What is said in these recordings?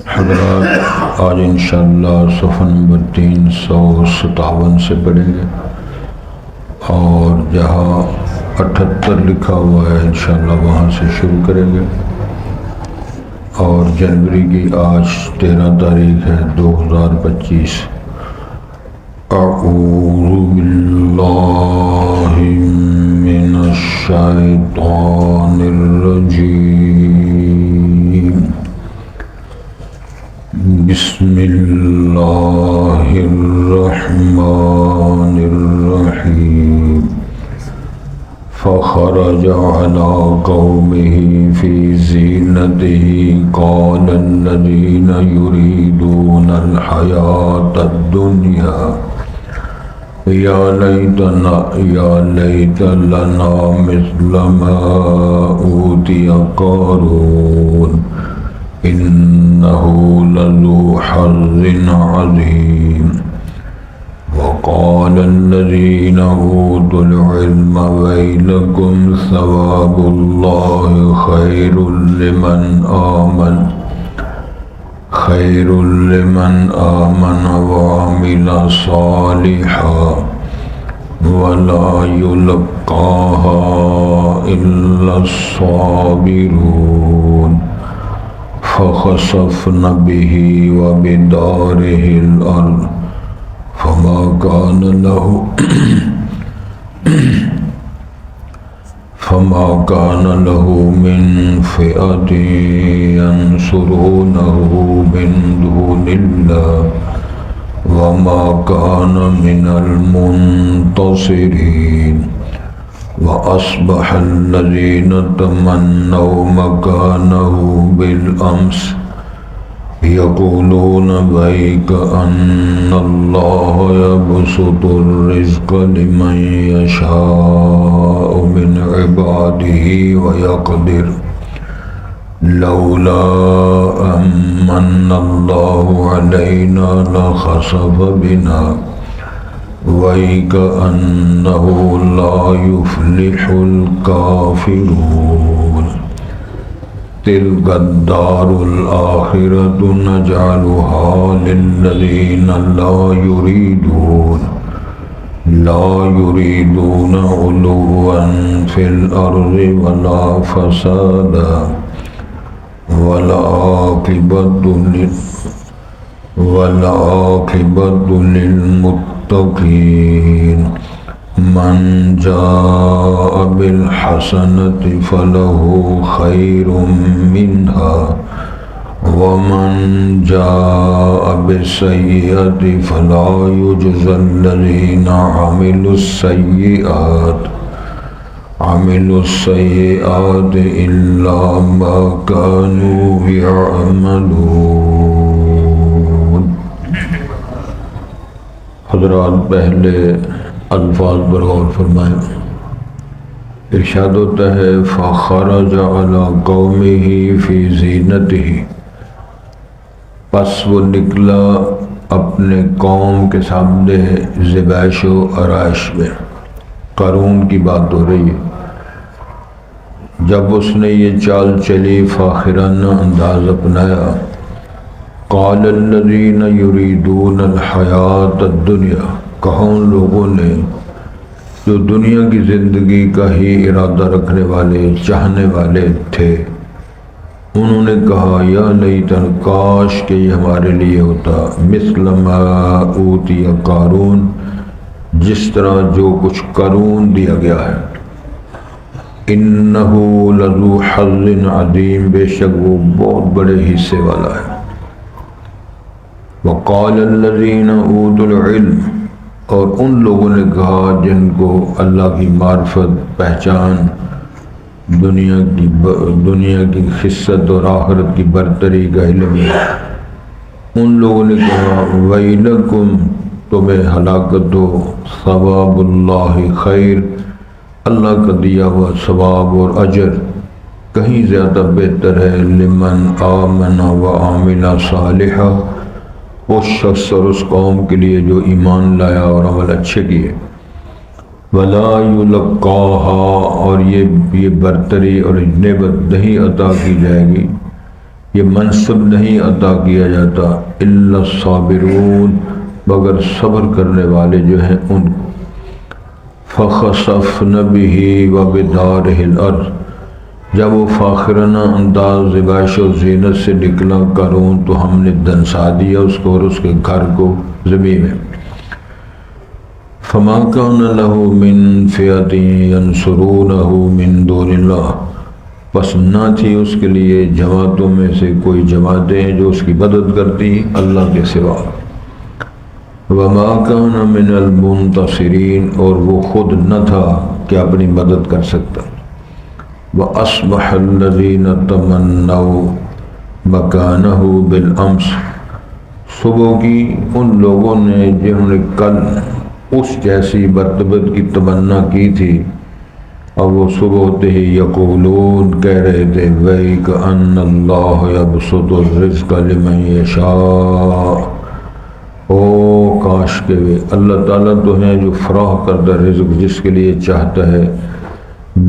حضرات آج انشاءاللہ صفحہ نمبر 357 سے پڑھیں گے اور جہاں 78 لکھا ہوا ہے انشاءاللہ وہاں سے شروع کریں گے اور جنوری کی آج 13 تاریخ ہے 2025۔ اعوذ باللہ من الشیطان الرجیم، بسم اللہ الرحمن الرحیم۔ فخرج على قومه في زينته قال الذين يريدون الحياة الدنيا يا ليت لنا مثل ما أوتي قارون إنه لذو حظ عظيم۔ وقال الذين أوتوا العلم ويلكم ثواب الله خير لمن آمن وعمل صالحا ولا يلقاها إلا الصابرون۔ فخسفنا به وبداره الأرض فما كان له من فئة ينصرونه من دون الله وما كان من المنتصرين۔ وأصبح الذين تمنوا مكانه بالأمس يقولون ويك أن الله يبسط الرزق لمن يشاء من عباده ويقدر لولا أمن الله علينا لخسف بنا ويك أنه لا يفلح الكافرون۔ تلك الدار الآخرة نجعلها للذين لا يريدون علوا في الأرض ولا فسادا والعاقبة للمتقين۔ من جاء بالحسنة فله خير منها ومن جاء بالسيئة فلا يجزى الذين عملوا السيئات إلا ما كانوا يعملون۔ حضرات پہلے الفاظ پر غور فرمائیں۔ ارشاد ہوتا ہے فخرج علی قومہ فی زینتہ، پس وہ نکلا اپنے قوم کے سامنے زیبائش و آرائش میں۔ قارون کی بات ہو رہی ہے۔ جب اس نے یہ چال چلی، فاخرانہ انداز اپنایا، قال الذین یریدون الحیاۃ الدنیا، کہا ان لوگوں نے جو دنیا کی زندگی کا ہی ارادہ رکھنے والے، چاہنے والے تھے، انہوں نے کہا یا لیتن، کاش کہ یہ ہمارے لیے ہوتا، مثل ما اوتی قارون، جس طرح جو کچھ قارون دیا گیا ہے، انہ لذو حظ عظیم، بے شک وہ بہت بڑے حصے والا ہے۔ وقال الذین اوتوا العلم، اور ان لوگوں نے کہا جن کو اللہ کی معرفت، پہچان، دنیا کی خست اور آخرت کی برتری کا علم ہے، ان لوگوں نے کہا ویلکم، تمہیں ہلاکت ہو، ثواب اللہ خیر، اللہ کا دیا ہوا ثواب اور اجر کہیں زیادہ بہتر ہے، لمن آمن وعمل صالحا، اس شخص اور اس قوم کے لیے جو ایمان لایا اور عمل اچھے کیے، ولا یلقاها، اور یہ برتری اور نعمت نہیں عطا کی جائے گی یہ منصب نہیں عطا کیا جاتا الا الصابرون مگر صبر کرنے والے جو ہیں ان کو۔ فخسفن به وبداره الارض، جب وہ فاخرانہ انداز زیبائش و زینت سے نکلا کروں تو ہم نے دنسا دیا اس کو اور اس کے گھر کو زمین میں۔ فما كان له من فئة ينصرونه من دون الله، بس نہ تھی اس کے لیے جماعتوں میں سے کوئی جماعتیں جو اس کی مدد کرتی اللہ کے سوا۔ وما كان من المنتصرین، اور وہ خود نہ تھا کہ اپنی مدد کر سکتا۔ وأصبح الذين تمنوا مكانه بالأمس، صبح کی ان لوگوں نے جنہوں نے کل اس جیسی مرتبت کی تمنا کی تھی، اب وہ صبح ہوتے ہی یقولون کہہ رہے تھے وَيْكَأَنَّ اللَّهَ يَبْسُطُ الرِّزْقَ لِمَن يَشَاءُ، او کاش کہ اللہ تعالیٰ تو ہیں جو فراہ کردہ رزق جس کے لیے چاہتا ہے،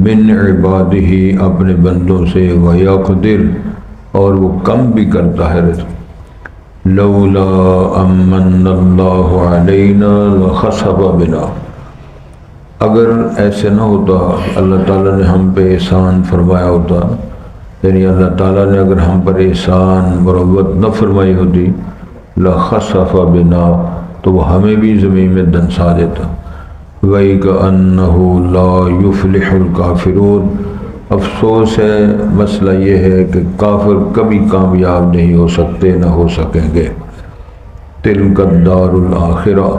من عبادہ اپنے بندوں سے، وَيَقْدِرُ اور وہ کم بھی کرتا ہے رزق۔ لولا امن اللہ علینا لخسف بنا، اگر ایسے نہ ہوتا اللہ تعالیٰ نے ہم پہ احسان فرمایا ہوتا، یعنی اللہ تعالیٰ نے اگر ہم پر احسان مروت نہ فرمائی ہوتی، لخسف بنا تو وہ ہمیں بھی زمین میں دنسا دیتا۔ وَيْكَأَنَّهُ لَا يُفْلِحُ الْكَافِرُونَ، افسوس ہے، مسئلہ یہ ہے کہ کافر کبھی کامیاب نہیں ہو سکتے، نہ ہو سکیں گے۔ تِلْكَ الدَّارُ الْآخِرَةُ،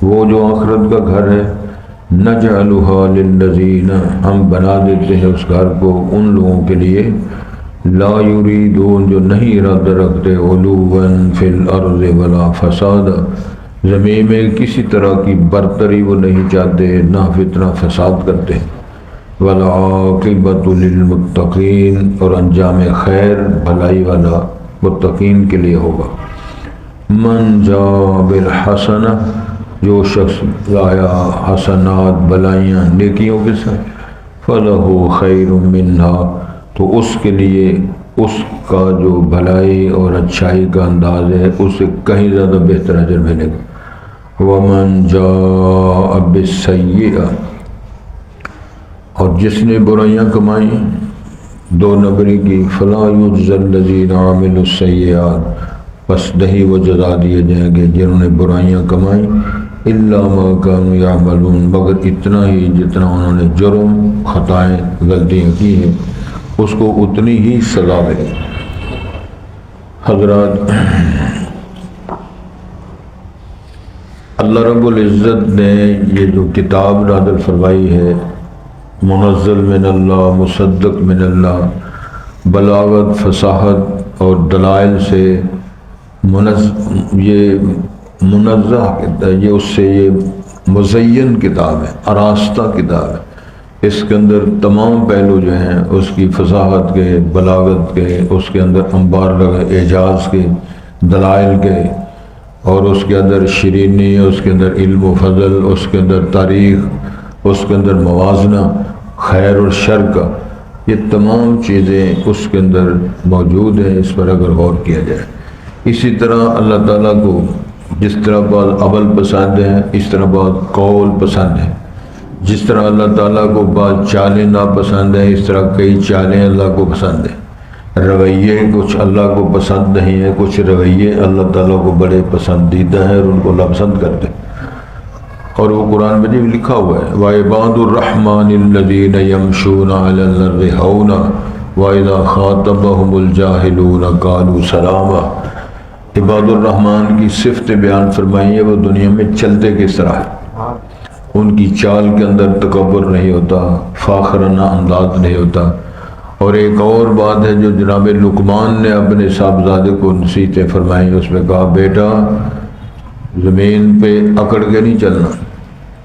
وہ جو آخرت کا گھر ہے، نَجْعَلُهَا لِلَّذِينَ، ہم بنا دیتے ہیں اس گھر کو ان لوگوں کے لیے، لا یریدون جو نہیں ارادہ رکھتے، علوا فی الارض ولا فساد، زمین میں کسی طرح کی برتری وہ نہیں چاہتے، نہ فتنہ فساد کرتے، والعاقبۃ للمتقین، اور انجام خیر بھلائی والا متقین کے لیے ہوگا۔ من جاء بالحسنہ، جو شخص لایا حسنات بلائیاں نیکیوں کے ساتھ، فلہ خیر منہا، تو اس کے لیے اس کا جو بھلائی اور اچھائی کا انداز ہے اس سے کہیں زیادہ بہتر اجر ملے گا۔ ومن جاء بالسیئہ، اور جس نے برائیاں کمائیں دو نمبری کی، فلا یجزی الذین عملوا السیئات، بس نہیں وہ جزا دیے جائیں گے جنہوں نے برائیاں کمائیں، الا ما كانوا یعملون، مگر اتنا ہی جتنا انہوں نے جرم خطائیں غلطیاں کی ہیں اس کو اتنی ہی سزا ملے۔ حضرات، اللہ رب العزت نے یہ جو کتاب نازل فرمائی ہے، منزل من اللہ، مصدق من اللہ، بلاغت، فصاحت اور دلائل سے یہ منزہ، یہ اس سے یہ مزین کتاب ہے، آراستہ کتاب ہے۔ اس کے اندر تمام پہلو جو ہیں اس کی فصاحت کے، بلاغت کے، اس کے اندر انبار لگے اعجاز کے، دلائل کے، اور اس کے اندر شیرینی، اس کے اندر علم و فضل، اس کے اندر تاریخ، اس کے اندر موازنہ خیر اور شر کا، یہ تمام چیزیں اس کے اندر موجود ہیں، اس پر اگر غور کیا جائے۔ اسی طرح اللہ تعالیٰ کو جس طرح بعض عمل پسند ہیں، اس طرح بعض قول پسند ہیں، جس طرح اللہ تعالیٰ کو بعض چالیں ناپسند ہیں، اس طرح کئی چالیں اللہ کو پسند ہیں۔ رویے کچھ اللہ کو پسند نہیں ہیں، کچھ رویے اللہ تعالیٰ کو بڑے پسندیدہ ہیں اور ان کو ناپسند کرتے ہیں، اور وہ قرآن میں بھی لکھا ہوا ہے وَعِبَادُ الرَّحْمَنِ الَّذِينَ يَمْشُونَ عَلَى الْأَرْضِ هَوْنًا وَإِذَا خَاطَبَهُمُ الْجَاهِلُونَ قَالُوا سَلَامًا۔ عباد الرحمن کی صفت بیان فرمائی ہے، وہ دنیا میں چلتے کس طرح ہے، ان کی چال کے اندر تکبر نہیں ہوتا، فاخرانہ انداز نہیں ہوتا۔ اور ایک اور بات ہے جو جناب لقمان نے اپنے صاحبزادے کو نصیحتیں فرمائیں، اس میں کہا بیٹا زمین پہ اکڑ کے نہیں چلنا،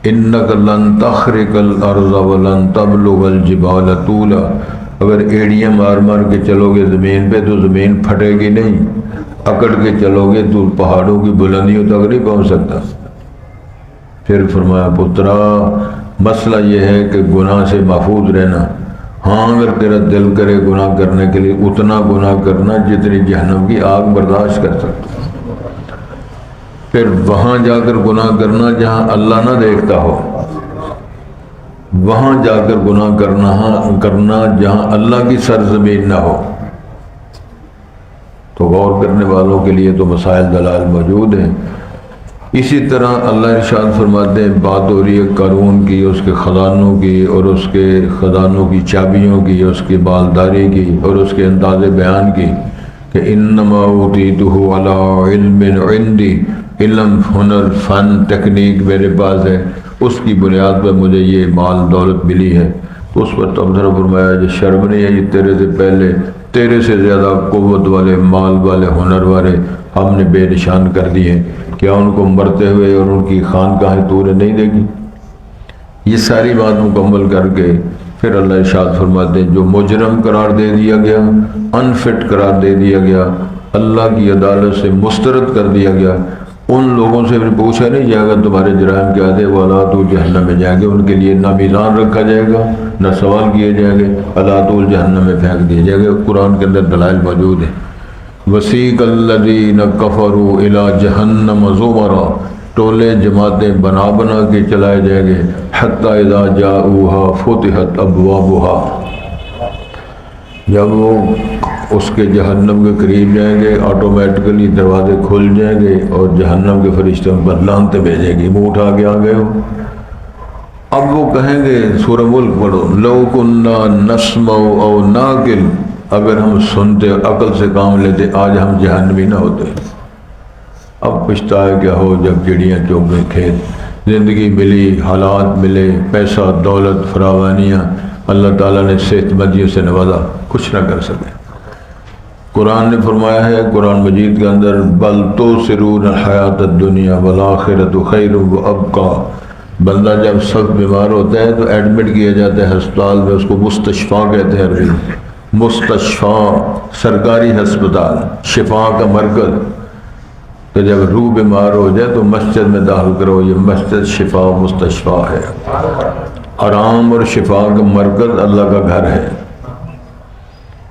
انک لن تخرق الارض ولن تبلغ الجبال طولا، اگر ایڑیاں مار مار کے چلو گے زمین پہ تو زمین پھٹے گی نہیں، اکڑ کے چلو گے تو پہاڑوں کی بلندیوں تک نہیں پہنچ سکتا۔ پھر فرمایا پترا، مسئلہ یہ ہے کہ گناہ سے محفوظ رہنا، ہاں اگر تیرا دل کرے گناہ کرنے کے لیے اتنا گناہ کرنا جتنی جہنم کی آگ برداشت کر سکتا، پھر وہاں جا کر گناہ کرنا جہاں اللہ نہ دیکھتا ہو، وہاں جا کر گناہ کرنا جہاں اللہ کی سرزمین نہ ہو۔ تو غور کرنے والوں کے لیے تو مسائل دلائل موجود ہیں۔ اسی طرح اللہ ارشاد فرماتے ہیں، بات ہو رہی ہے قارون کی، اس کے خزانوں کی اور اس کے خزانوں کی چابیوں کی، اس کی بالداری کی اور اس کے انداز بیان کی کہ انما اوتیتہ علی علم عندی، علم، ہنر، فن، تکنیک میرے پاس ہے، اس کی بنیاد پر مجھے یہ مال دولت ملی ہے۔ تو اس پر تبصرہ فرمایا جو شرم نہیں ہے، یہ تیرے سے پہلے تیرے سے زیادہ قوت والے، مال والے، ہنر والے ہم نے بے نشان کر دیے، کیا ان کو مرتے ہوئے اور ان کی خانقاہیں تو نے نہیں دیکھی؟ یہ ساری بات مکمل کر کے پھر اللہ ارشاد فرماتے ہیں جو مجرم قرار دے دیا گیا، انفٹ قرار دے دیا گیا، اللہ کی عدالت سے مسترد کر دیا گیا، ان لوگوں سے بھی پوچھا نہیں جائے گا تمہارے جرائم کیا تھے، وَلَا تو جہنم میں جائیں گے، ان کے لیے نہ میزان رکھا جائے گا نہ سوال کیے جائیں گے، اللہ تو جہنم میں پھینک دیے جائے گا۔ قرآن کے اندر دلائل موجود ہیں۔ وَسِيقَ الَّذِينَ كَفَرُوا إِلَىٰ جَهَنَّمَ زُمَرًا، ٹولے جماعتیں بنا بنا کے چلائے جائیں گے، حَتَّىٰ إِذَا جَاءُوهَا فُتِحَتْ أَبْوَابُهَا، جب وہ اس کے جہنم کے قریب جائیں گے آٹومیٹکلی دروازے کھل جائیں گے اور جہنم کے فرشتے ان پر لعنتیں بھیجیں گے، منہ اٹھا کے آ گئے ہو۔ اب وہ کہیں گے، سورہ ملک پڑھو، لو کنا نسمع او ناقل، اگر ہم سنتے اور عقل سے کام لیتے آج ہم جہنمی نہ ہوتے۔ اب پچھتائے کیا ہو جب چڑیاں چوگ گئے کھیت، زندگی ملی، حالات ملے، پیسہ، دولت، فراوانیاں، اللہ تعالیٰ نے صحت مندیوں سے نوازا، کچھ نہ کر سکے۔ قرآن نے فرمایا ہے قرآن مجید کے اندر، بل تؤثرون الحیات الدنیا والآخرۃ خیر وابقیٰ، بندہ جب سخت بیمار ہوتا ہے تو ایڈمٹ کیا جاتا ہے ہسپتال میں، اس کو مستشفیٰ کہتے ہیں عربی میں، مستشفیٰ، سرکاری ہسپتال، شفا کا مرکز۔ تو جب روح بیمار ہو جائے تو مسجد میں داخل کرو، یہ مسجد شفا و مستشفیٰ ہے، آرام اور شفا کا مرکز اللہ کا گھر ہے۔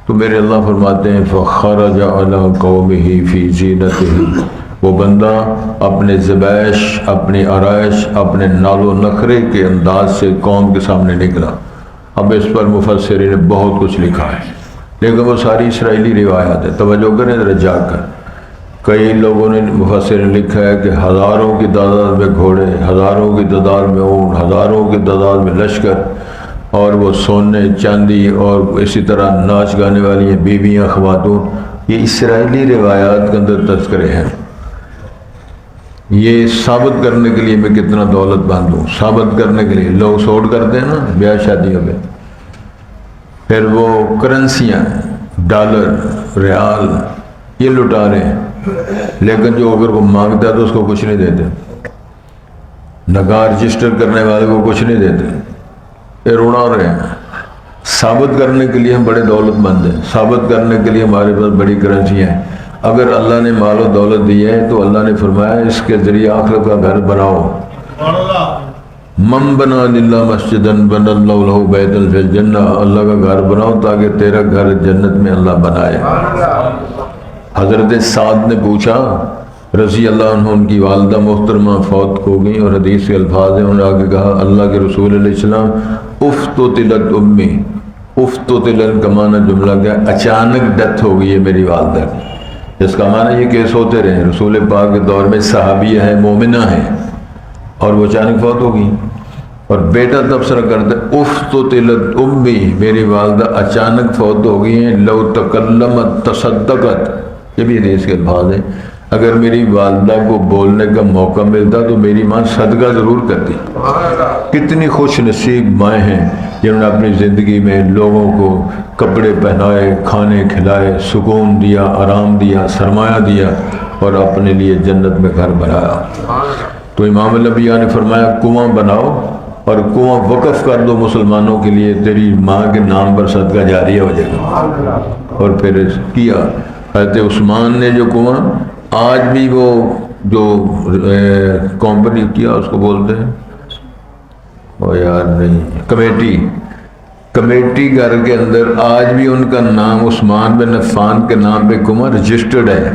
تو میرے اللہ فرماتے ہیں فخرج علی قومہ فی زینتہ، وہ بندہ اپنے ذبائش، اپنی آرائش، اپنے نال و نخرے کے انداز سے قوم کے سامنے نکلا۔ اب اس پر مفسرین نے بہت کچھ لکھا ہے، لیکن وہ ساری اسرائیلی روایات ہے، توجہ کریں ذرا جا کر۔ کئی لوگوں نے مفسرین نے لکھا ہے کہ ہزاروں کی تعداد میں گھوڑے، ہزاروں کی تعداد میں اونٹ، ہزاروں کی تعداد میں لشکر، اور وہ سونے چاندی اور اسی طرح ناچ گانے والی ہیں بیویاں، خواتون، یہ اسرائیلی روایات کے اندر تذکرے ہیں۔ یہ ثابت کرنے کے لیے میں کتنا دولت مند ہوں، ثابت کرنے کے لیے لوگ سوٹ کرتے ہیں نا بیاہ شادیوں میں، پھر وہ کرنسیاں، ڈالر، ریال، یہ لٹا رہے ہیں، لیکن جو اگر وہ مانگتا ہے تو اس کو کچھ نہیں دیتے، نکاح رجسٹر کرنے والے کو کچھ نہیں دیتے، یہ اڑا رہے ہیں۔ ثابت کرنے کے لیے ہم بڑے دولت مند ہیں، ثابت کرنے کے لیے ہمارے پاس بڑی کرنسیاں ہیں۔ اگر اللہ نے مال و دولت دی ہے تو اللہ نے فرمایا اس کے ذریعے آخرت کا گھر بناؤ۔ من بنا للہ مسجدا بنى اللہ لہ بیتا فی الجنہ، اللہ کا گھر بناؤ تاکہ تیرا گھر جنت میں اللہ بنائے۔ حضرت سعد نے پوچھا رضی اللہ عنہ، ان کی والدہ محترمہ فوت ہو گئی اور حدیث کے الفاظ ہیں، انہوں نے آگے کہا اللہ کے رسول علیہ السلام، افتتلت امی، افتتلت کا معنی جملہ کیا، اچانک ڈیتھ ہو گئی ہے میری والدہ کی، اس کا معنی یہ کیس ہوتے رہے، رسول پاک کے دور میں صحابیہ ہیں، مومنہ ہیں، اور وہ اچانک فوت ہو گئی۔ اور بیٹا تبصرہ کرتے افتتلت امی، میری والدہ اچانک فوت ہو گئی ہیں، لو تکلمت تصدقت، یہ بھی حدیث کے الفاظ ہیں، اگر میری والدہ کو بولنے کا موقع ملتا تو میری ماں صدقہ ضرور کرتی۔ کتنی خوش نصیب مائیں ہیں جنہوں نے اپنی زندگی میں لوگوں کو کپڑے پہنائے، کھانے کھلائے، سکون دیا، آرام دیا، سرمایہ دیا، اور اپنے لیے جنت میں گھر بنایا۔ تو امام الانبیاء نے فرمایا کنواں بناؤ اور کنواں وقف کر دو مسلمانوں کے لیے، تیری ماں کے نام پر صدقہ جاریہ ہو جائے گا۔ اور پھر کیا حضرت عثمان نے جو کنواں، آج بھی وہ جو کمپنی کیا اس کو بولتے ہیں، او یار نہیں، کمیٹی، کمیٹی گھر کے اندر آج بھی ان کا نام عثمان بن عفان کے نام پہ کنواں رجسٹرڈ ہے،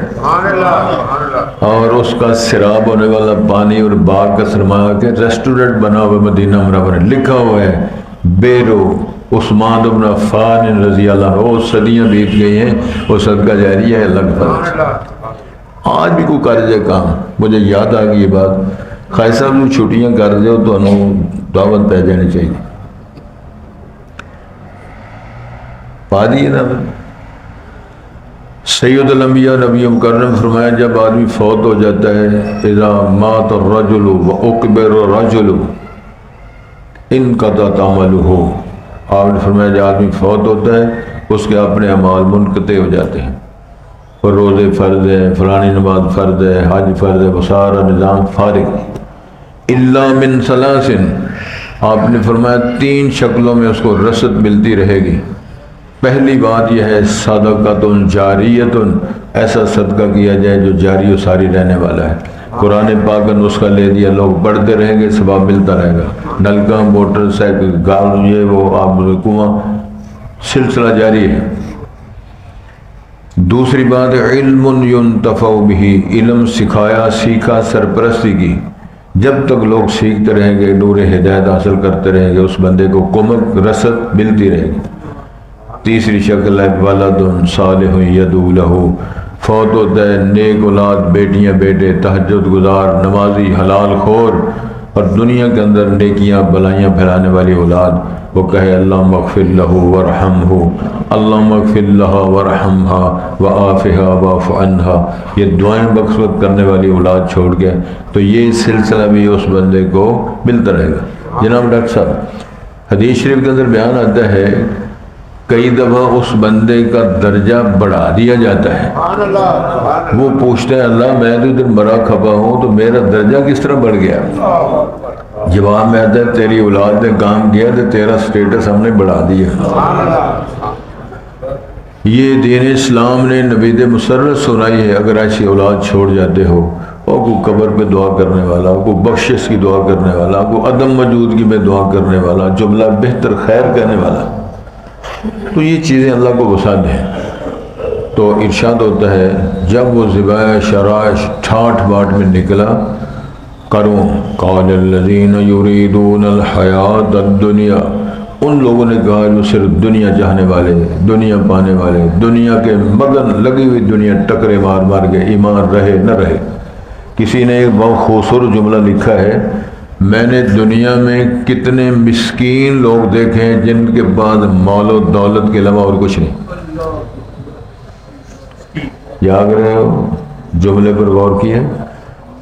اور اس کا سیراب ہونے والا پانی اور باغ کا سرمایہ کے ریسٹورنٹ بنا ہوا مدینہ منورہ لکھا ہوا ہے بیرو عثمان بن عفان رضی اللہ عنہ۔ وہ صدیاں بیت گئی ہیں، وہ صدقہ جاریہ ہے الگ فرض۔ آج بھی کوئی کر جائے کام، مجھے یاد آ گئی یہ بات، خائی صاحب نے چھٹیاں کر دے تو انہوں دعوت پہ جانی چاہیے، پا دیے نا۔ سید الانبیاء نبی مکرم فرمایا جب آدمی فوت ہو جاتا ہے، اذا مات الرجل واقبر الرجل انقطع عملہ، آپ نے فرمایا جب آدمی فوت ہوتا ہے اس کے اپنے اعمال منقطع ہو جاتے ہیں، اور روزے فرض ہے، فلانی نماز فرض ہے، حج فرض ہے، وہ سارا نظام فارغ۔ الا من ثلاث، آپ نے فرمایا تین شکلوں میں اس کو رسد ملتی رہے گی۔ پہلی بات یہ ہے صدقۃ جاریۃ، ایسا صدقہ کیا جائے جو جاری و ساری رہنے والا ہے۔ قرآن پاک کا نسخہ لے دیا، لوگ پڑھتے رہیں گے، ثواب ملتا رہے گا۔ نلکا، موٹر سائیکل، گاڑی، یہ وہ آپ کنواں، سلسلہ جاری ہے۔ دوسری بات علم ينتفع به، علم سکھایا سیکھا سرپرستی کی، جب تک لوگ سیکھتے رہیں گے، نور ہدایت حاصل کرتے رہیں گے، اس بندے کو کمک رسد ملتی رہے گی۔ تیسری شکل ہے ولد صالح یدعو لہ، فوت ہوتا ہے نیک اولاد، بیٹیاں بیٹے تہجد گزار، نمازی، حلال خور، اور دنیا کے اندر نیکیاں بلائیاں پھیلانے والی اولاد، وہ کہے اللہم اغفر لہ ورحمہ، اللہم اغفر لہا ورحمہا وعافہا واعف عنہا، یہ دعائیں بخشوت کرنے والی اولاد چھوڑ کے، تو یہ سلسلہ بھی اس بندے کو ملتا رہے گا۔ جناب ڈاکٹر صاحب، حدیث شریف کے اندر بیان آتا ہے کئی دفعہ اس بندے کا درجہ بڑھا دیا جاتا ہے، وہ پوچھتے ہیں اللہ میں تو ادھر مرا کھپا ہوں تو میرا درجہ کس طرح بڑھ گیا؟ جواب میں آتا ہے تیری اولاد نے کام کیا تو تیرا سٹیٹس ہم نے بڑھا دیا۔ یہ دین اسلام نے نوید مسرت سنائی ہے، اگر ایسی اولاد چھوڑ جاتے ہو، اور کو قبر پہ دعا کرنے والا، کو بخشش کی دعا کرنے والا، کو عدم موجودگی میں دعا کرنے والا، جملہ بہتر خیر کہنے والا، تو یہ چیزیں اللہ کو پسند ہیں۔ تو ارشاد ہوتا ہے جب وہ ذبح شرائش ٹھاٹ باٹ میں نکلا، کروں قال الذین یریدون الحیات الدنیا، ان لوگوں نے کہا جو صرف دنیا چاہنے والے، دنیا پانے والے، دنیا کے مگن لگی ہوئی، دنیا ٹکرے مار مار کے ایمان رہے نہ رہے۔ کسی نے ایک بہت خوبصورت جملہ لکھا ہے، میں نے دنیا میں کتنے مسکین لوگ دیکھے ہیں جن کے پاس مال و دولت کے علاوہ اور کچھ نہیں۔ یاد رہے ہو جملے پر غور کیا؟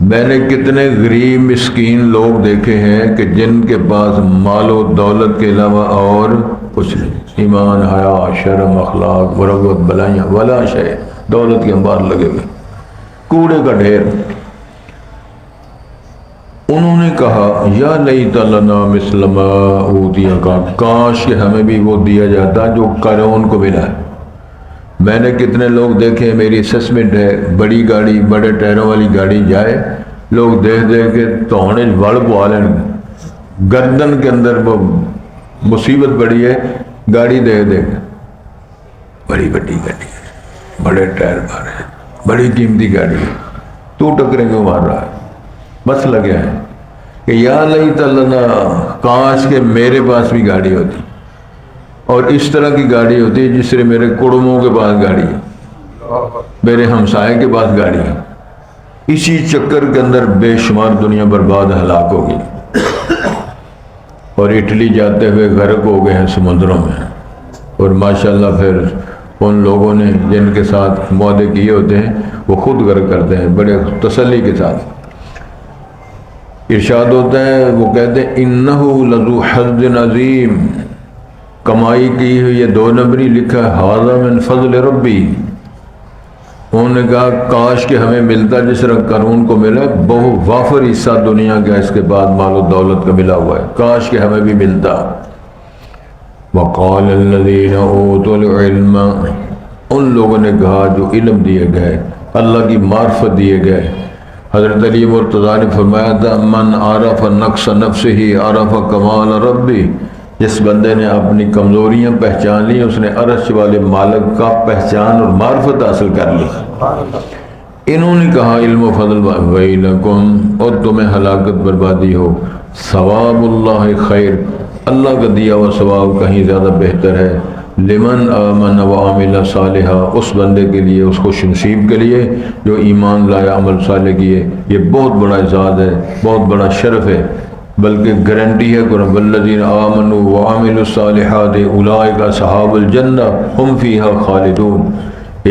میں نے کتنے غریب مسکین لوگ دیکھے ہیں کہ جن کے پاس مال و دولت کے علاوہ اور کچھ نہیں، ایمان، حیا، شرم، اخلاق، مروت، بلائیاں، ولا شے، دولت کے انبار لگے ہوئے، کوڑے کا ڈھیر۔ انہوں نے کہا یا لیت لنا مثل ما اوتی قارون، کاش کہ ہمیں بھی وہ دیا جاتا جو قارون کو ملا ہے۔ میں نے کتنے لوگ دیکھے، میری اسسمنٹ ہے، بڑی گاڑی، بڑے ٹائروں والی گاڑی جائے، لوگ دیکھ دیکھ کے توڑے وڑ پوا لیں، گردن کے اندر وہ مصیبت بڑی ہے، گاڑی دیکھ دیکھ بڑی بڑی گاڑی ہے، بڑے ٹائر مارے ہیں، بڑی قیمتی گاڑی ہے، تو ٹکریں کیوں مار رہا ہے؟ مسئلہ کیا ہے کہ یا لیت لنا، کاش کہ میرے پاس بھی گاڑی ہوتی، اور اس طرح کی گاڑی ہوتی جس سے میرے کڑموں کے پاس گاڑی ہے، میرے ہمسائے کے پاس گاڑی ہے۔ اسی چکر کے اندر بے شمار دنیا برباد ہلاک ہوگی، اور اٹلی جاتے ہوئے غرق ہو گئے ہیں سمندروں میں، اور ماشاءاللہ پھر ان لوگوں نے جن کے ساتھ معاہدے کیے ہوتے ہیں وہ خود غرق کرتے ہیں بڑے تسلی کے ساتھ۔ ارشاد ہوتا ہے، وہ کہتے ہیں انہو لذو حظ عظیم، کمائی کی ہوئی یہ 2 نمبری لکھا ہے ھذا من فضل ربی۔ انہوں نے کہا کاش کہ ہمیں ملتا جس طرح قارون کو ملا، بہت وافر حصہ دنیا کا اس کے بعد مال و دولت کا ملا ہوا ہے، کاش کہ ہمیں بھی ملتا۔ وقال الذین اوتوا العلم، ان لوگوں نے کہا جو علم دیے گئے، اللہ کی معرفت دیے گئے۔ حضرت علی مرتضیٰ نے فرمایا تھا من عرف نقص نفسہ عرف کمال ربی، جس بندے نے اپنی کمزوریاں پہچان لی اس نے عرش والے مالک کا پہچان اور معرفت حاصل کر لی۔ انہوں نے کہا علم و فضل ویلکم، اور تمہیں ہلاکت بربادی ہو، ثواب اللہ خیر، اللہ کا دیا ہوا ثواب کہیں زیادہ بہتر ہے، لمن آمن وعمل صالحا، اس بندے کے لیے، اس خوش نصیب کے لیے جو ایمان لایا عمل صالح کیے۔ یہ بہت بڑا اعزاز ہے، بہت بڑا شرف ہے، بلکہ گارنٹی ہے قرآن، والذین آمنوا وعملوا الصالحات اولئک اصحاب الجنہ ہم فیہا خالدون۔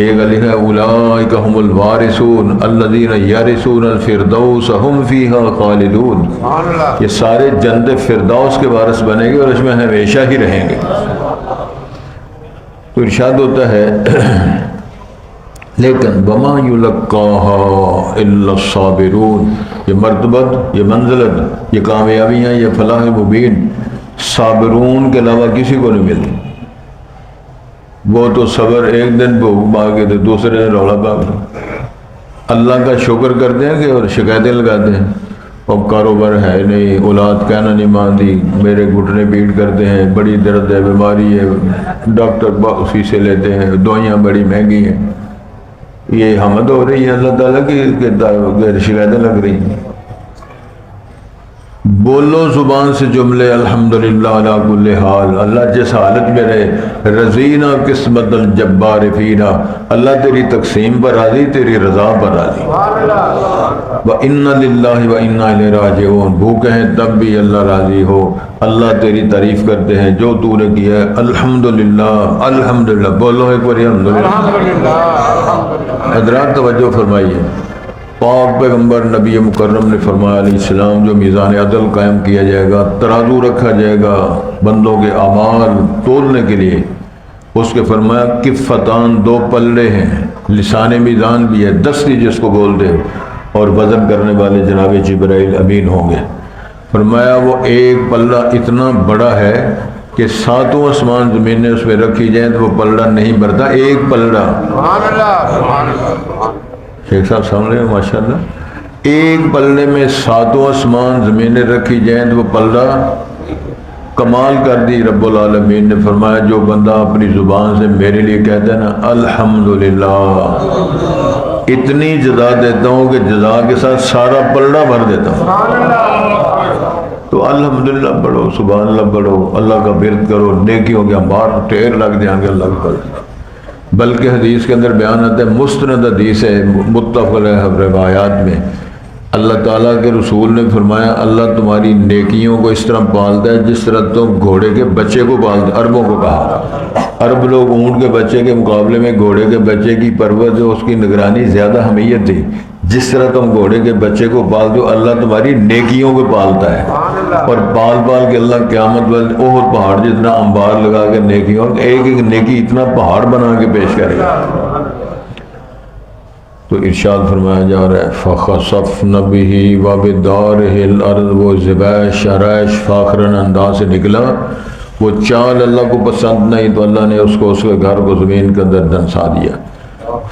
ایک لکھا ہے اولئک ہم الوارثون الذین یرثون الفردوس ہم فیہا خالدون، یہ سارے جنت فردوس کے وارث بنیں گے اور اس میں ہمیشہ ہی رہیں گے۔ تو ارشاد ہوتا ہے لیکن وما یلقاها الا الصابرون، یہ مرتبت، یہ منزلت، یہ کامیابیاں، یہ فلاح مبین صابرون کے علاوہ کسی کو نہیں ملتی۔ وہ تو صبر ایک دن بھوک مانگے تو دوسرے دن رولا پاک، اللہ کا شکر کرتے ہیں کہ اور شکایتیں لگاتے ہیں، اب کاروبار ہے نہیں، اولاد کہنا نہیں مانتی، میرے گھٹنے پیٹ کرتے ہیں، بڑی درد ہے، بیماری ہے، ڈاکٹر اسی سے لیتے ہیں، دوائیاں بڑی مہنگی ہیں۔ یہ حمد ہو رہی ہے اللہ تعالیٰ کی کہ شکایتیں لگ رہی ہیں؟ بولو زبان سے جملے الحمدللہ علی کل حال، اللہ جس حالت میں رہے، رضینا قسمت الجبار فینا، اللہ تیری تقسیم پر راضی، تیری رضا پر راضی۔ وَإِنَّ لِلَّهِ وَإِنَّا إِلَيْهِ رَاجِعُونَ، بھوکے ہیں تب بھی اللہ راضی ہو، اللہ تیری تعریف کرتے ہیں جو تو نے کیا ہے، الحمدللہ الحمدللہ، بولو ایک بار الحمدللہ۔ حضرات توجہ فرمائیے، پاک پیغمبر نبی مکرم نے فرمایا علیہ السلام، جو میزان عدل قائم کیا جائے گا، ترازو رکھا جائے گا بندوں کے اعمال تولنے کے لیے، اس کے فرمایا کفتان، دو پلڑے ہیں، لسان میزان بھی ہے، دستی جس کو بولتے ہیں، اور وزن کرنے والے جناب جبرائیل امین ہوں گے۔ فرمایا وہ ایک پلڑا اتنا بڑا ہے کہ ساتوں آسمان زمینیں اس میں رکھی جائیں تو وہ پلڑا نہیں بھرتا، ایک پلڑا۔ شیخ صاحب سامنے ہیں ماشاءاللہ، ایک پلڑے میں ساتوں آسمان زمینیں رکھی جائیں تو وہ پلڑا کمال کر دی۔ رب العالمین نے فرمایا جو بندہ اپنی زبان سے میرے لیے کہتا ہے نا الحمدللہ، اتنی جزا دیتا ہوں کہ جزا کے ساتھ سارا پلڑا بھر دیتا ہوں۔ تو الحمدللہ پڑھو، سبحان اللہ پڑھو، اللہ کا ورد کرو، نیکیوں کے انبار ٹھیر لگ جائیں گے اللہ کے فضل۔ بلکہ حدیث کے اندر بیان آتا ہے، مستند حدیث ہے، متفق علیہ روایات میں، اللہ تعالیٰ کے رسول نے فرمایا اللہ تمہاری نیکیوں کو اس طرح پالتا ہے جس طرح تم گھوڑے کے بچے کو پالتے۔ عربوں کو کہا، عرب لوگ اونٹ کے بچے کے مقابلے میں گھوڑے کے بچے کی پرورش، اس کی نگرانی زیادہ اہمیت تھی۔ جس طرح تم گھوڑے کے بچے کو پالتے ہو، اللہ تمہاری نیکیوں کو پالتا ہے، اور پال پال کے اللہ قیامت والے احد پہاڑ جتنا انبار لگا کے نیکیوں، ایک ایک نیکی اتنا پہاڑ بنا کے پیش کرے گا۔ تو ارشاد فرمایا جا رہا ہے فَخَسَفْنَ بِهِ وَبِدَارِهِ الْأَرْضِ، وہ زبیش عرائش فاخرن انداز سے نکلا، وہ چال اللہ کو پسند نہیں تو اللہ نے اس کو، اس کے گھر کو زمین کے اندر دنسا دیا۔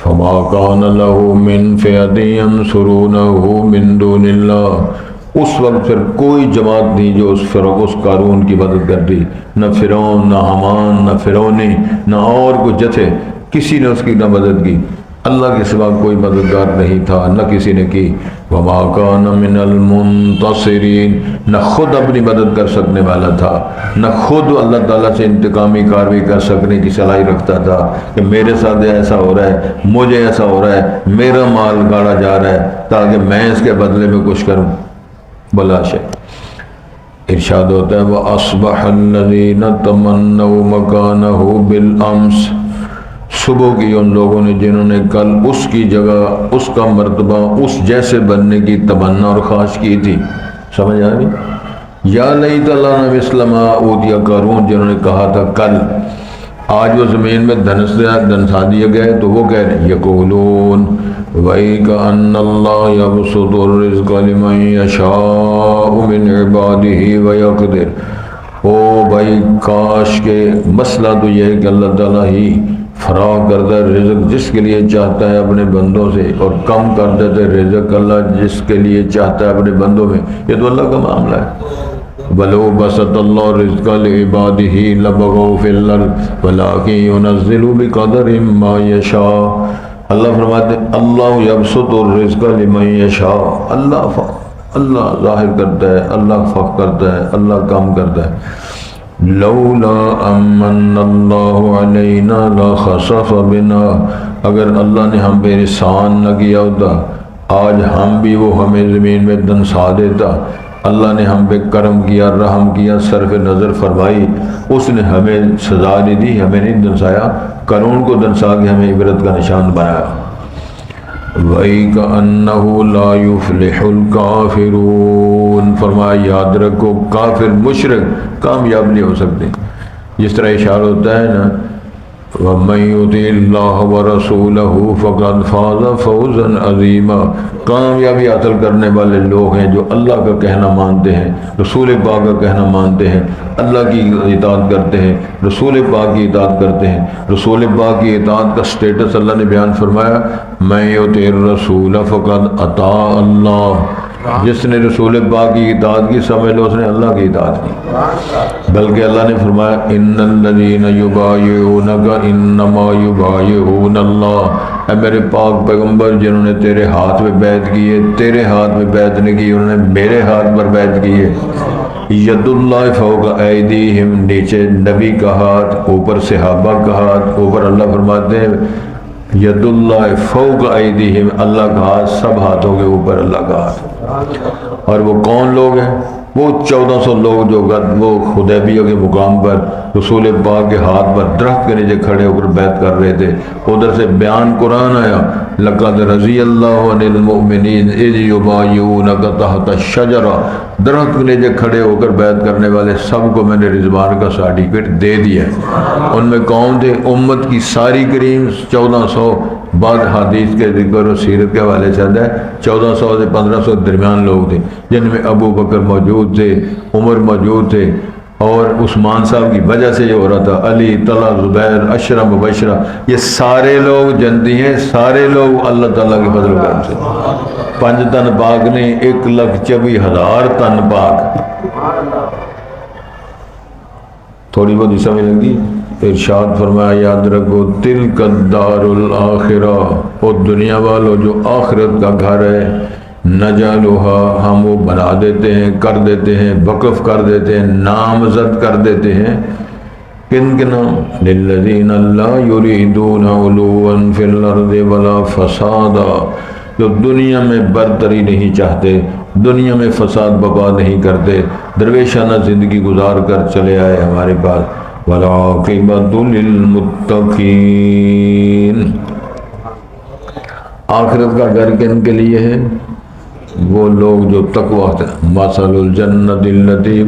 فَمَا كَانَ لَهُ مِنْ فِئَةٍ يَنْصُرُونَهُ مِنْ دُونِ اللَّهِ، اس وقت پھر کوئی جماعت نہیں جو اس قارون کی مدد کرتی، نہ فرعون، نہ حامان، نہ فرعونی، نہ اور کچھ جتھے، کسی نے اس کی نہ مدد کی، اللہ کے سوا کوئی مددگار نہیں تھا، نہ کسی نے کی۔ وَمَا كَانَ مِنَ الْمُنْتَصِرِينَ، نہ خود اپنی مدد کر سکنے والا تھا، نہ خود اللہ تعالیٰ سے انتقامی کارروائی کر سکنے کی صلاحیت رکھتا تھا کہ میرے ساتھ ایسا ہو رہا ہے، مجھے ایسا ہو رہا ہے، میرا مال گاڑا جا رہا ہے تاکہ میں اس کے بدلے میں کچھ کروں، بلا شے۔ ارشاد ہوتا ہے وَأَصْبَحَ الَّذِينَ تَمَنَّوْا مَكَانَهُ بِالْأَمْسِ، صبح کی ان لوگوں نے جنہوں نے کل اس کی جگہ، اس کا مرتبہ اس جیسے بننے کی تمنا اور خواہش کی تھی، سمجھ آ رہی؟ یا لیت لنا مثل ما اوتی قارون، جنہوں نے کہا تھا کل، آج وہ زمین میں دنسا دیا گئے تو وہ کہہ رہے ہیں یقولون وَإِكَأَنَّ اللَّهَ يَبْسُطُ الرِّزْقَ لِمَن يَشَاءُ مِنْ عِبَادِهِ وَيَقْدِرُ، او بھائی کاش کے مسئلہ تو یہ ہے کہ اللہ تعالیٰ ہی فراغ کردہ رزق جس کے لیے چاہتا ہے اپنے بندوں سے، اور کم کر دیتا ہے رزق اللہ جس کے لیے چاہتا ہے اپنے بندوں میں، یہ تو اللہ کا معاملہ ہے۔ ولو بسط اللہ رزق لعباده لبغوا فی الارض ولکن ينزل بقدر ما یشاء. اللہ فرماتے اللہ یبسط الرزق لمن یشاء. اللہ ظاہر کرتا ہے، اللہ فق کرتا ہے، اللہ کم کرتا ہے. لولا امن اللہ علینا لخسف بنا، اگر اللہ نے ہم پہ احسان نہ کیا ہوتا آج ہم بھی وہ ہمیں زمین میں دنسا دیتا. اللہ نے ہم پہ کرم کیا، رحم کیا، صرف نظر فرمائی، اس نے ہمیں سزا نہیں دی، ہمیں نہیں دنسایا، قانون کو دنسا کے ہمیں عبرت کا نشان بنایا. وَإِكَأَنَّهُ لَا يُفْلِحُ الْكَافِرُونَ، فرمایا یاد رکھو کافر مشرک کامیاب نہیں ہو سکتے. جس طرح اشارہ ہوتا ہے نا وَمَن يُطِعِ اللَّهَ وَرَسُولَهُ فَقَدْ فَازَ فَوْزًا عَظِيمًا. کامیابی حاصل کرنے والے لوگ ہیں جو اللہ کا کہنا مانتے ہیں، رسول پاک کا کہنا مانتے ہیں، اللہ کی اطاعت کرتے ہیں، رسول پاک کی اطاعت کرتے ہیں. رسول پاک کی اطاعت کا سٹیٹس اللہ نے بیان فرمایا مَن يُطِعِ الرَّسُولَ فَقَدْ أَطَاعَ اللَّهَ. جس نے رسول پاک کی اطاعت کی سمجھ لو اس نے اللہ کی اطاعت کی. بلکہ اللہ نے فرمایا ان الذین یبایعونک انما یبایعون اللہ. اے میرے پاک پیغمبر جنہوں نے تیرے ہاتھ میں بیعت کی ہے، تیرے ہاتھ میں بیعت نہیں کی، انہوں نے میرے ہاتھ پر بیعت کی ہے. ید اللہ فوق ایدیہم، نیچے نبی کا ہاتھ، اوپر صحابہ کا ہاتھ، اوپر اللہ فرماتے ہیں ید اللہ فوق ایدیہم، اللہ کا ہاتھ سب ہاتھوں کے اوپر اللہ کا ہاتھ. اور وہ کون لوگ ہیں؟ وہ 1400 لوگ جو وہ حدیبیہ کے مقام پر رسول پاک کے ہاتھ پر درخت کے نیچے کھڑے ہو کر بیعت کر رہے تھے. ادھر سے بیان قرآن آیا لقد رضی اللہ عن المؤمنین اذ یبایعونک تحت الشجرہ. درخت کے نیچے کھڑے ہو کر بیعت کرنے والے سب کو میں نے رضوان کا سرٹیفکیٹ دے دیا ہے. ان میں کون تھے؟ امت کی ساری کریم 1400. بعض حدیث کے ذکر و سیرت کے حوالے سے ہے 1400 سے 1500 درمیان لوگ تھے، جن میں ابو بکر موجود تھے، عمر موجود تھے، اور عثمان صاحب کی وجہ سے یہ ہو رہا تھا، علی، طلحہ، زبیر، عشرہ مبشرہ، یہ سارے لوگ جنتی ہیں، سارے لوگ اللہ تعالیٰ کے فضل و کرم سے. 5 تن پاک نے 1,24,000 تن پاک. تھوڑی بہت ہی سمجھ لگی. ارشاد فرمایا یاد رکھو تلک الدار الاخرہ، وہ دنیا والو جو آخرت کا گھر ہے، نجعلها ہم وہ بنا دیتے ہیں، کر دیتے ہیں، وقف کر دیتے ہیں، نامزد کر دیتے ہیں. کن کے نام؟ للذین لا یریدون علوا فی الارض ولا فسادا، جو دنیا میں برتری نہیں چاہتے، دنیا میں فساد بپا نہیں کرتے، درویشانہ زندگی گزار کر چلے آئے ہمارے پاس. والعاقبۃ للمتقین، آخرت کا گھر کن کے لیے ہے؟ وہ لوگ جو تقویٰ تھے. مثل الجنت التی،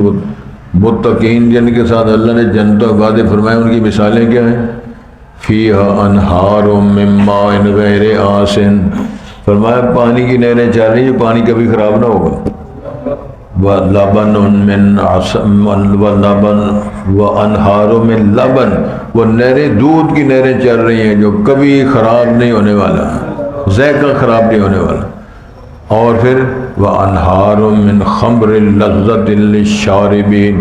متقین جن کے ساتھ اللہ نے جنت و وعدے فرمائے ان کی مثالیں کیا ہیں؟ فیہا انہار من ماء غیر آسن، فرمایا پانی کی نہریں چل رہی ہیں، پانی کبھی خراب نہ ہوگا. وَلَبَنٌ مِّنْ وَأَنْهَارٌ مِّن لَبَن، وہ نہریں دودھ کی نہریں چل رہی ہیں جو کبھی خراب نہیں ہونے والا، ذائقہ خراب نہیں ہونے والا. اور پھر وَأَنْهَارٌ مِّنْ خَمْرٍ لَذَّةٍ لِلشَّارِبِينَ،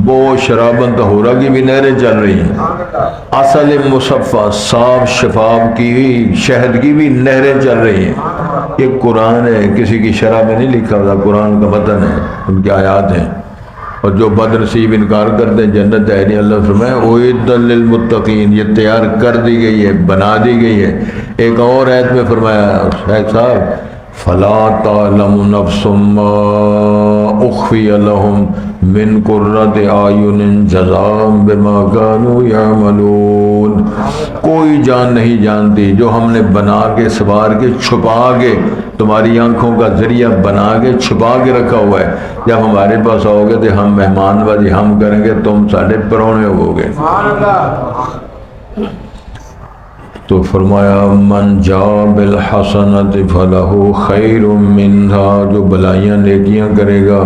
وہ شرابن طہورہ کی بھی نہریں چل رہی ہیں. عسل مصفیٰ، صاف شفاف کی شہد کی بھی نہریں چل رہی ہیں. یہ قرآن ہے، کسی کی شرح میں نہیں لکھا ہوتا، قرآن کا متن ہے، ان کی آیات ہیں. اور جو بد نصیب انکار کرتے ہیں جنت ہے نہیں. اللہ فرمائے اعدت للمتقین، یہ تیار کر دی گئی ہے، بنا دی گئی ہے. ایک اور آیت میں فرمایا شیخ صاحب فلا تعلم نفس ما اخفی لهم من قرۃ اعین جزاء بما كانوا يعملون، کوئی جان نہیں جانتی جو ہم نے بنا کے سنوار کے چھپا کے تمہاری آنکھوں کا ذریعہ بنا کے چھپا کے رکھا ہوا ہے. جب ہمارے پاس آؤ گے تو ہم مہمان بازی ہم کریں گے، تم سارے پرونے ہو گے. تو فرمایا من جاء بالحسنۃ فلہ خیر منہا، جو بلائیاں نیکیاں کرے گا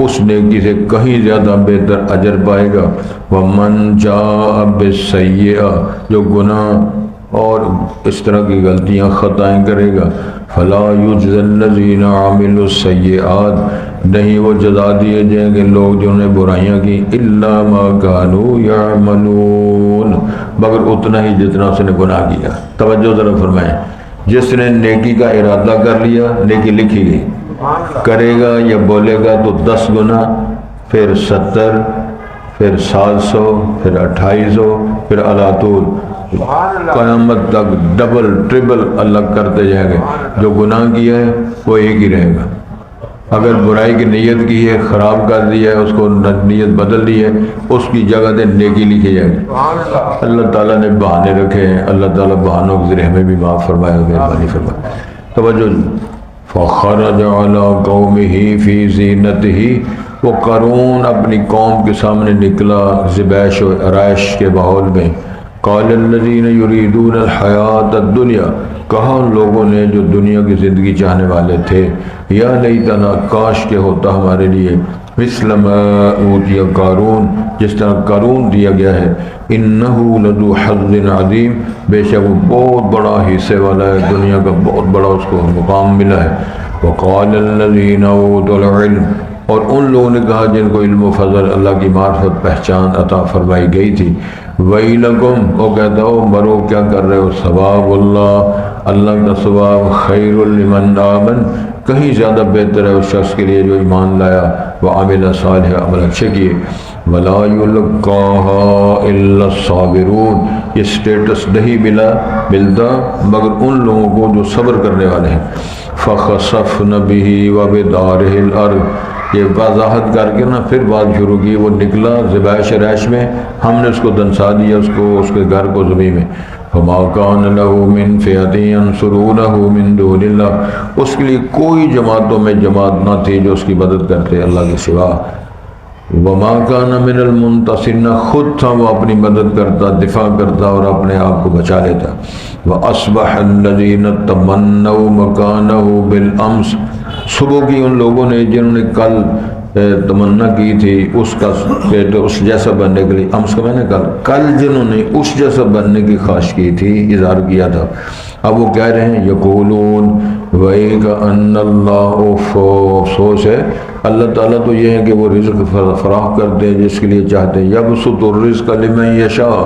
اس نیکی سے کہیں زیادہ بہتر اجر پائے گا. ومن جاء بالسیئہ، جو گناہ اور اس طرح کی غلطیاں خطائیں کرے گا، فلا یجزی الذین عملوا السیئات نہیں وہ جزا دیے جائیں گے لوگ جنہوں نے برائیاں کی الا ما کانوا یعملون، مگر اتنا ہی جتنا اس نے گناہ کیا۔ توجہ ذرا فرمائیں، جس نے نیکی کا ارادہ کر لیا نیکی لکھی گئی، کرے گا یا بولے گا تو 10 گنا، پھر 70، پھر 700، پھر 2800، پھر علاتول قیامت تک ڈبل ٹربل اللہ کرتے جائیں گے۔ جو گناہ کیا ہے وہ ایک ہی رہے گا، اگر برائی کی نیت کی ہے خراب کر دیا ہے، اس کو نیت بدل دی ہے، اس کی جگہ سے نیکی لکھی جائے گی۔ اللہ تعالیٰ نے بہانے رکھے ہیں، اللہ تعالیٰ بہانوں کے ذریعے ہمیں بھی معاف فرمائے، مہربانی فرمائے۔ توجہ، فخرج علی قومہ فی زینتہ، وہ قارون اپنی قوم کے سامنے نکلا ذبیح و آرائش کے ماحول میں۔ قال الذین یریدون الحیاۃ الدنیا، کہا ان لوگوں نے جو دنیا کی زندگی چاہنے والے تھے، یا لیتنا، کاش کے ہوتا ہمارے لیے، مثل ما اوتی قارون، جس طرح قارون دیا گیا ہے، انہ لذو حظ عظیم، بے شک وہ بہت بڑا حصے والا ہے، دنیا کا بہت بڑا اس کو مقام ملا ہے۔ وقال الذین اوتوا العلم، اور ان لوگوں نے کہا جن کو علم و فضل اللہ کی معرفت پہچان عطا فرمائی گئی تھی، ویلکم، وہ کہتا ہو مرو کیا کر رہے ہو، ثواب اللہ، اللہ کا ثواب خیر لمن آمن، کہیں زیادہ بہتر ہے اس شخص کے لیے جو ایمان لایا، وعمل صالح، عمل اچھے کیے، ولا یلقاها الا الصابرون، یہ سٹیٹس نہیں ملتا مگر ان لوگوں کو جو صبر کرنے والے ہیں۔ فخسفنا به وبداره الارض، یہ وضاحت کر کے نا پھر بات شروع کی، وہ نکلا ذبائح شرائش میں، ہم نے اس کو دنسا دیا، اس کے گھر کو زمین میں۔ فما كان له من فئة ينصرونه من دون الله، اس کے لیے کوئی جماعتوں میں جماعت نہ تھی جو اس کی مدد کرتے اللہ کے سوا۔ وما كان من المنتصرين، خود تھا وہ اپنی مدد کرتا، دفاع کرتا اور اپنے آپ کو بچا لیتا۔ وأصبح الذين تمنوا مكانه بالأمس، صبح کی ان لوگوں نے جنہوں نے کل تمنا کی تھی اس جیسا بننے کے لیے، امس کا میں نے کل جنہوں نے اس جیسا بننے کی خواہش کی تھی، اظہار کیا تھا، اب وہ کہہ رہے ہیں یقولون وَإِكَأَنَّ اللَّهُ، افسوس ہے اللہ تعالیٰ تو یہ ہے کہ وہ رزق فراہم کرتے ہیں جس کے لیے چاہتے ہیں، یبسط الرزق لمن یشاء،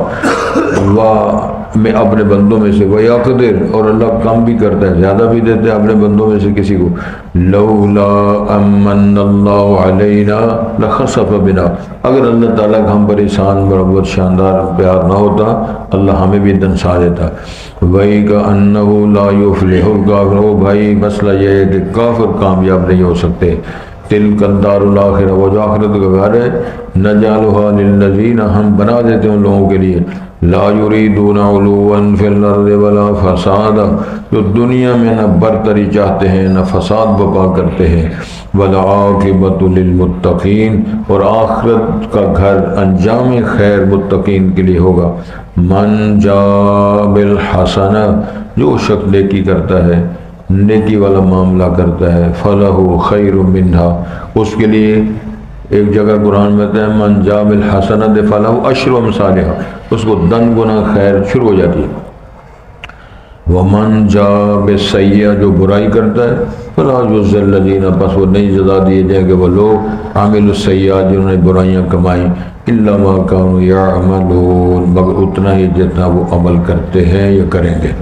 میں اپنے بندوں میں سے، وَيَقْدِرُ، اور اللہ کم بھی کرتا ہے، زیادہ بھی دیتے ہیں اپنے بندوں میں سے کسی کو۔ لولا امن اللہ علینا لخسف بنا، اگر اللہ تعالیٰ کا ہم پر احسان مربت شاندار پیار نہ ہوتا اللہ ہمیں بھی دنسا دیتا۔ وَإِكَأَنَّهُ لَا يُفْلِحُ الْكَافِرُونَ، بھائی مسئلہ یہ ہے کہ کافر کامیاب نہیں ہو سکتے۔ تِلْكَ الدَّارُ الْآخِرَةُ، وہ جو آخرت کا گھر ہے، نَجْعَلُهَا لِلَّذِينَ، ہم بنا دیتے ہیں ان لوگوں کے لیے، لا يريدون علوا في الارض ولا فسادا، جو دنیا میں نہ برتری چاہتے ہیں نہ فساد بپا کرتے ہیں، والعاقبۃ للمتقین، اور آخرت کا گھر انجام خیر متقین کے لیے ہوگا۔ من جاء بالحسنہ، جو شخص نیکی کرتا ہے، نیکی والا معاملہ کرتا ہے، فلہ خیر منہا، اس کے لیے ایک جگہ قرآن میں کہتے ہیں من جاء بالحسنۃ فلہ عشر امثالھا، اس کو 10 گنا خیر شروع ہو جاتی ہے۔ ومن جاء بالسیئۃ، جو برائی کرتا ہے، فلا یجزی الذین، بس وہ نہیں جزا دیے جائیں گے وہ لوگ، عامل السیئات، جنہوں نے برائیاں کمائیں، الا ما کانوا یعملون، مگر اتنا ہی جتنا وہ عمل کرتے ہیں یا کریں گے۔